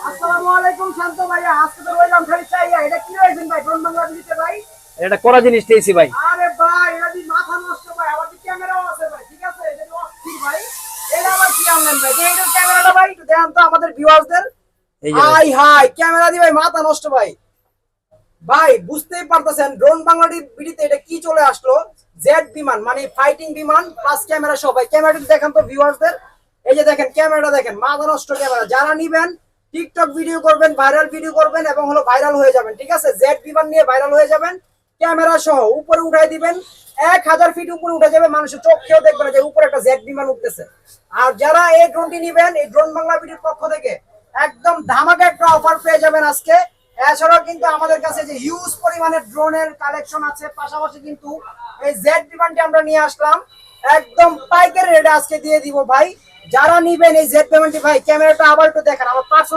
আসসালামু আলাইকুম শান্ত ভাইয়া, আজকে তো রইলাম খালি চাইয়া। এটা কি রয়েছেন ভাই ড্রোন বাংলা দিতে ভাই? এটা করা জিনিস টেইছি ভাই। আরে ভাই এটা দি মাথা নষ্ট ভাই, আমার দি ক্যামেরাও আছে ভাই, ঠিক আছে? এটা দি অস্থির ভাই। এটা আবার কি আনলেন ভাই? এই ক্যামেরাটা ভাই একটু দেখান তো আমাদের ভিউয়ারদের। এই যে ভাই, হাই হাই ক্যামেরা দি ভাই মাথা নষ্ট ভাই। ভাই বুঝতেই পারতেছেন ড্রোন বাংলাটি বিডিতে এটা কি চলে আসলো। জেড বিমান মানে ফাইটিং বিমান প্লাস ক্যামেরা সহ ভাই। ক্যামেরাটি দেখেন তো ভিউয়ারদের। এই যে দেখেন ক্যামেরাটা দেখেন, মাথা নষ্ট ক্যামেরা। যারা নিবেন টিকটক ভিডিও করবেন, ভাইরাল ভিডিও করবেন এবং হলো ভাইরাল হয়ে যাবেন, ঠিক আছে? জেড বিমান নিয়ে ভাইরাল হয়ে যাবেন ক্যামেরা সহ। উপরে উঠাই দিবেন, 1000 ফিট উপরে উঠে যাবে, মানুষের চোখেও দেখবে না যে উপরে একটা জেড বিমান উঠতেছে। আর যারা এই ড্রোনটি নিবেন এই ড্রোন বাংলা ভিডিওর পক্ষ থেকে একদম ধামাকা একটা অফার পেয়ে যাবেন আজকে। এছাড়াও কিন্তু আমাদের কাছে যে হিউজ পরিমাণের ড্রোনের কালেকশন আছে, পাশাপাশি কিন্তু এই জেড বিমানটি আমরা নিয়ে আসলাম একদম পাইকারি রেটে আজকে দিয়ে দিব ভাই। যারা নিবেন এই জেড বিমানটি ভাই, ক্যামেরাটা আবার একটু দেখেন আমার পার্সোনাল